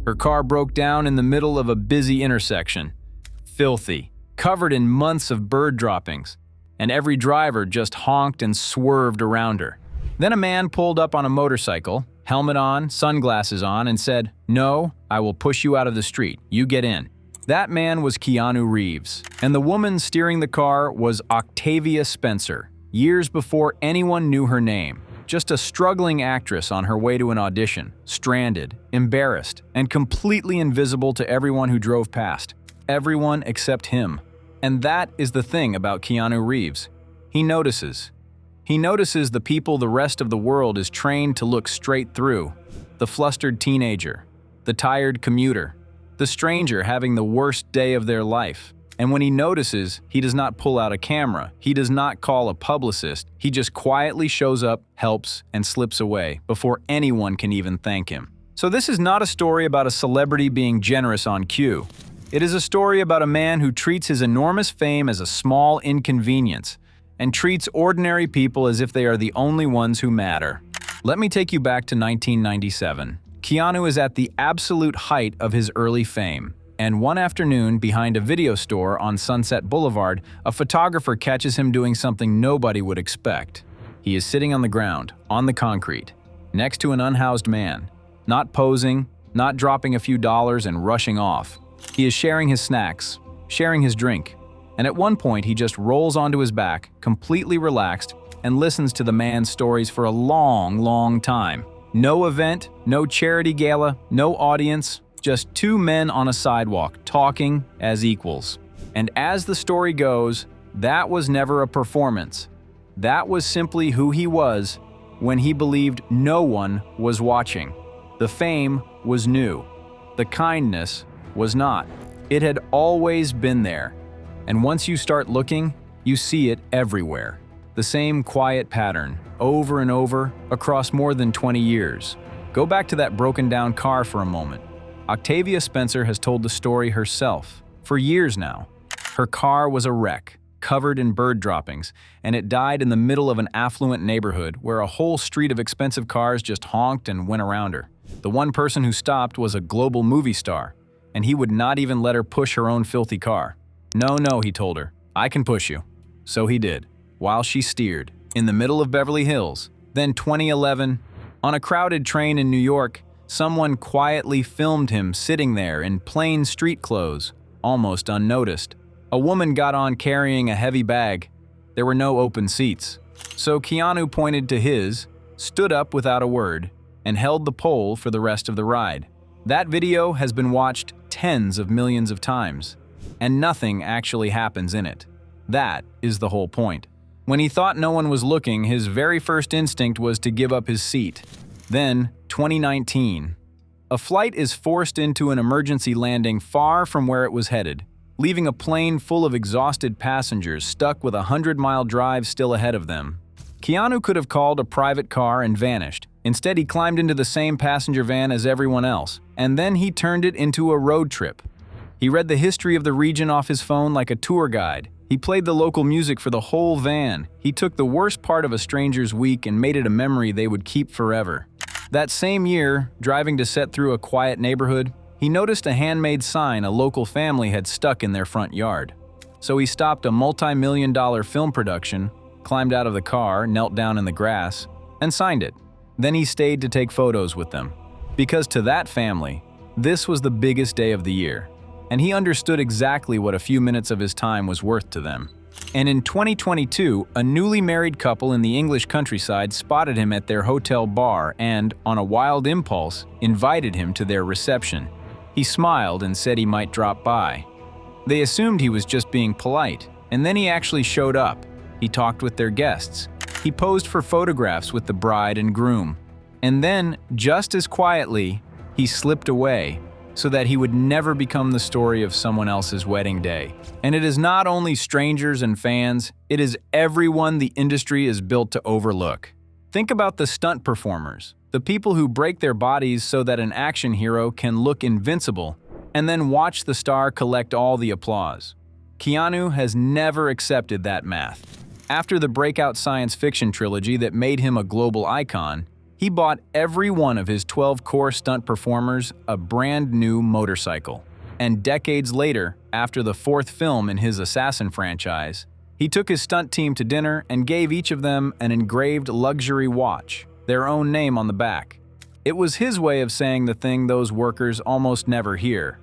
Her car broke down in the middle of a busy intersection. Filthy, covered in months of bird droppings, and every driver just honked and swerved around her. Then a man pulled up on a motorcycle, helmet on, sunglasses on, and said, "No, I will push you out of the street. You get in." That man was Keanu Reeves, and the woman steering the car was Octavia Spencer, years before anyone knew her name. Just a struggling actress on her way to an audition, stranded, embarrassed, and completely invisible to everyone who drove past. Everyone except him. And that is the thing about Keanu Reeves. He notices. He notices the people the rest of the world is trained to look straight through. The flustered teenager, the tired commuter, the stranger having the worst day of their life. And when he notices, he does not pull out a camera. He does not call a publicist. He just quietly shows up, helps, and slips away before anyone can even thank him. So this is not a story about a celebrity being generous on cue. It is a story about a man who treats his enormous fame as a small inconvenience and treats ordinary people as if they are the only ones who matter. Let me take you back to 1997. Keanu is at the absolute height of his early fame, and one afternoon behind a video store on Sunset Boulevard, a photographer catches him doing something nobody would expect. He is sitting on the ground, on the concrete, next to an unhoused man, not posing, not dropping a few dollars and rushing off. He is sharing his snacks, sharing his drink, and at one point he just rolls onto his back, completely relaxed, and listens to the man's stories for a long, long time. No event, no charity gala, no audience, just two men on a sidewalk talking as equals. And as the story goes, that was never a performance. That was simply who he was when he believed no one was watching. The fame was new. The kindness was not. It had always been there. And once you start looking, you see it everywhere. The same quiet pattern, over and over, across more than 20 years. Go back to that broken down car for a moment. Octavia Spencer has told the story herself, for years now. Her car was a wreck, covered in bird droppings, and it died in the middle of an affluent neighborhood where a whole street of expensive cars just honked and went around her. The one person who stopped was a global movie star, and he would not even let her push her own filthy car. "No, no," he told her, "I can push you." So he did, while she steered, in the middle of Beverly Hills. Then 2011, on a crowded train in New York, someone quietly filmed him sitting there in plain street clothes, almost unnoticed. A woman got on carrying a heavy bag. There were no open seats. So Keanu pointed to his, stood up without a word, and held the pole for the rest of the ride. That video has been watched tens of millions of times, and nothing actually happens in it. That is the whole point. When he thought no one was looking, his very first instinct was to give up his seat. Then, 2019. A flight is forced into an emergency landing far from where it was headed, leaving a plane full of exhausted passengers stuck with a 100-mile drive still ahead of them. Keanu could have called a private car and vanished. Instead, he climbed into the same passenger van as everyone else, and then he turned it into a road trip. He read the history of the region off his phone like a tour guide. He played the local music for the whole van. He took the worst part of a stranger's week and made it a memory they would keep forever. That same year, driving to set through a quiet neighborhood, he noticed a handmade sign a local family had stuck in their front yard. So he stopped a multi-million-dollar film production, climbed out of the car, knelt down in the grass, and signed it. Then he stayed to take photos with them. Because to that family, this was the biggest day of the year. And he understood exactly what a few minutes of his time was worth to them. And in 2022, a newly married couple in the English countryside spotted him at their hotel bar and, on a wild impulse, invited him to their reception. He smiled and said he might drop by. They assumed he was just being polite, and then he actually showed up. He talked with their guests. He posed for photographs with the bride and groom. And then, just as quietly, he slipped away, so that he would never become the story of someone else's wedding day. And it is not only strangers and fans, it is everyone the industry is built to overlook. Think about the stunt performers, the people who break their bodies so that an action hero can look invincible, and then watch the star collect all the applause. Keanu has never accepted that math. After the breakout science fiction trilogy that made him a global icon, he He bought every one of his 12 core stunt performers a brand new motorcycle. And decades later, after the fourth film in his Assassin franchise, he took his stunt team to dinner and gave each of them an engraved luxury watch, their own name on the back. It was his way of saying the thing those workers almost never hear.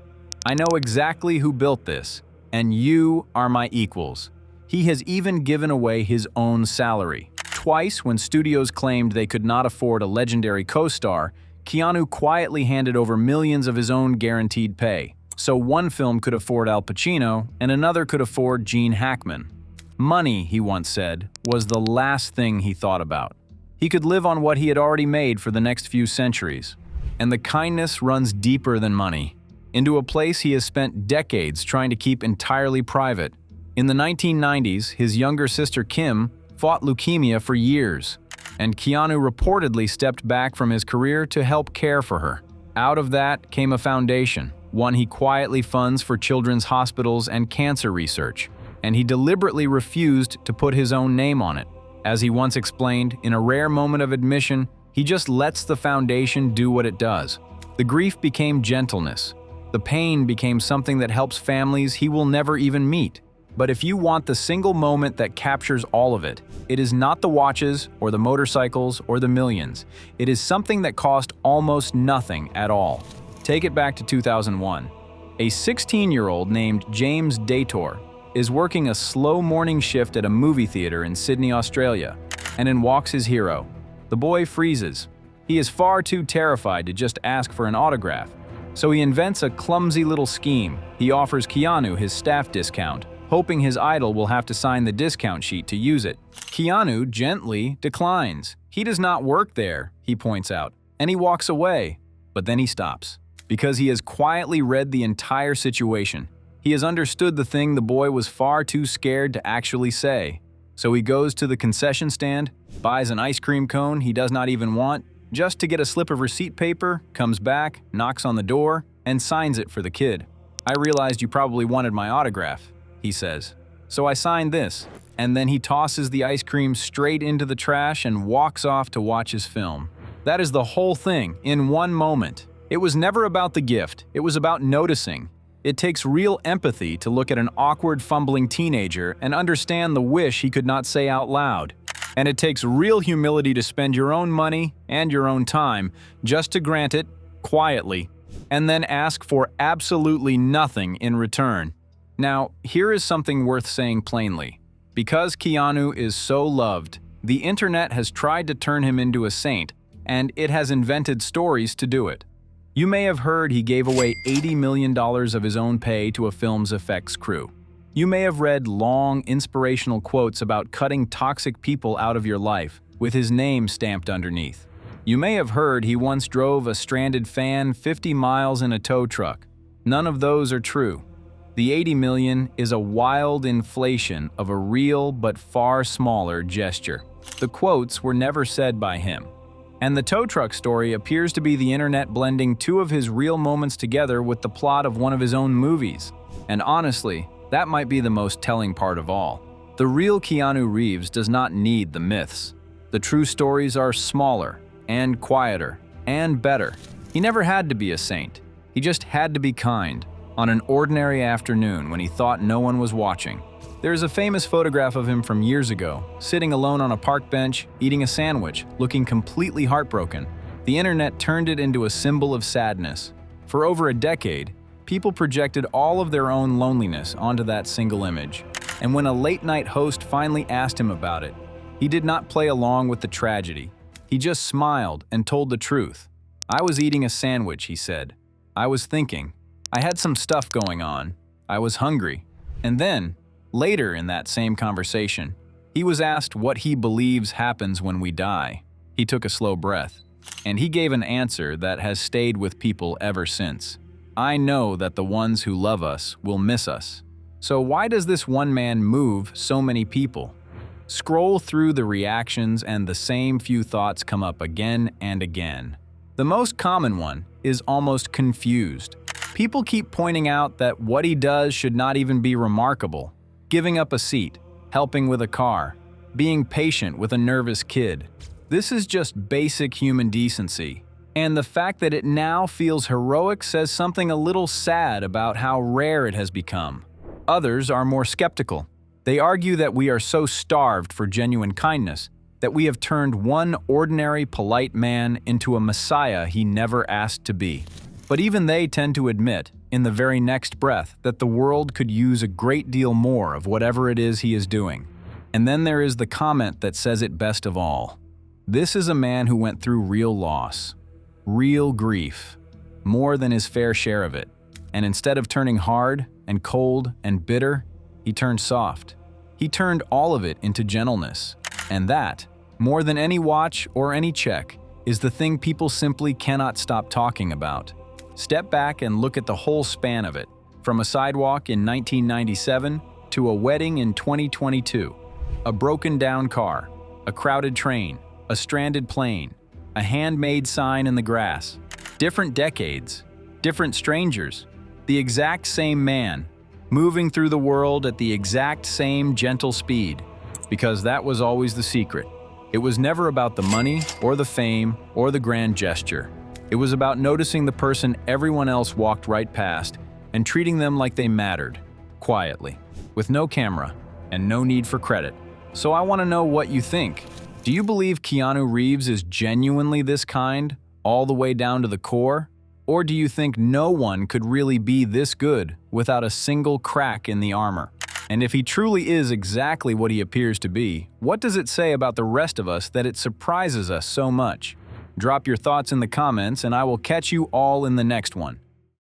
I know exactly who built this, and you are my equals. He has even given away his own salary. Twice, when studios claimed they could not afford a legendary co-star, Keanu quietly handed over millions of his own guaranteed pay. So one film could afford Al Pacino, and another could afford Gene Hackman. Money, he once said, was the last thing he thought about. He could live on what he had already made for the next few centuries. And the kindness runs deeper than money, into a place he has spent decades trying to keep entirely private. In the 1990s, his younger sister Kim fought leukemia for years, and Keanu reportedly stepped back from his career to help care for her. Out of that came a foundation, one he quietly funds for children's hospitals and cancer research, and he deliberately refused to put his own name on it. As he once explained, in a rare moment of admission, he just lets the foundation do what it does. The grief became gentleness. The pain became something that helps families he will never even meet. But if you want the single moment that captures all of it, it is not the watches or the motorcycles or the millions. It is something that cost almost nothing at all. Take it back to 2001. A 16-year-old named James Dator is working a slow morning shift at a movie theater in Sydney, Australia, and in walks his hero. The boy freezes. He is far too terrified to just ask for an autograph, so he invents a clumsy little scheme. He offers Keanu his staff discount, hoping his idol will have to sign the discount sheet to use it. Keanu gently declines. He does not work there, he points out, and he walks away. But then he stops, because he has quietly read the entire situation. He has understood the thing the boy was far too scared to actually say. So he goes to the concession stand, buys an ice cream cone he does not even want, just to get a slip of receipt paper, comes back, knocks on the door, and signs it for the kid. "I realized you probably wanted my autograph," he says. "So I signed this." And then he tosses the ice cream straight into the trash and walks off to watch his film. That is the whole thing, in one moment. It was never about the gift, it was about noticing. It takes real empathy to look at an awkward, fumbling teenager and understand the wish he could not say out loud. And it takes real humility to spend your own money and your own time just to grant it, quietly, and then ask for absolutely nothing in return. Now, here is something worth saying plainly. Because Keanu is so loved, the internet has tried to turn him into a saint, and it has invented stories to do it. You may have heard he gave away $80 million of his own pay to a film's effects crew. You may have read long, inspirational quotes about cutting toxic people out of your life, with his name stamped underneath. You may have heard he once drove a stranded fan 50 miles in a tow truck. None of those are true. The $80 million is a wild inflation of a real but far smaller gesture. The quotes were never said by him. And the tow truck story appears to be the internet blending two of his real moments together with the plot of one of his own movies. And honestly, that might be the most telling part of all. The real Keanu Reeves does not need the myths. The true stories are smaller, and quieter, and better. He never had to be a saint. He just had to be kind, on an ordinary afternoon when he thought no one was watching. There is a famous photograph of him from years ago, sitting alone on a park bench, eating a sandwich, looking completely heartbroken. The internet turned it into a symbol of sadness. For over a decade, people projected all of their own loneliness onto that single image. And when a late-night host finally asked him about it, he did not play along with the tragedy. He just smiled and told the truth. "I was eating a sandwich," he said. "I was thinking. I had some stuff going on. I was hungry." And then, later in that same conversation, he was asked what he believes happens when we die. He took a slow breath, and he gave an answer that has stayed with people ever since. "I know that the ones who love us will miss us." So why does this one man move so many people? Scroll through the reactions and the same few thoughts come up again and again. The most common one is almost confused. People keep pointing out that what he does should not even be remarkable. Giving up a seat, helping with a car, being patient with a nervous kid. This is just basic human decency. And the fact that it now feels heroic says something a little sad about how rare it has become. Others are more skeptical. They argue that we are so starved for genuine kindness that we have turned one ordinary, polite man into a messiah he never asked to be. But even they tend to admit, in the very next breath, that the world could use a great deal more of whatever it is he is doing. And then there is the comment that says it best of all. This is a man who went through real loss, real grief, more than his fair share of it. And instead of turning hard and cold and bitter, he turned soft. He turned all of it into gentleness. And that, more than any watch or any check, is the thing people simply cannot stop talking about. Step back and look at the whole span of it, from a sidewalk in 1997 to a wedding in 2022. A broken-down car, a crowded train, a stranded plane, a handmade sign in the grass. Different decades, different strangers, the exact same man, moving through the world at the exact same gentle speed. Because that was always the secret. It was never about the money or the fame or the grand gesture. It was about noticing the person everyone else walked right past and treating them like they mattered, quietly, with no camera and no need for credit. So I want to know what you think. Do you believe Keanu Reeves is genuinely this kind, all the way down to the core? Or do you think no one could really be this good without a single crack in the armor? And if he truly is exactly what he appears to be, what does it say about the rest of us that it surprises us so much? Drop your thoughts in the comments and I will catch you all in the next one.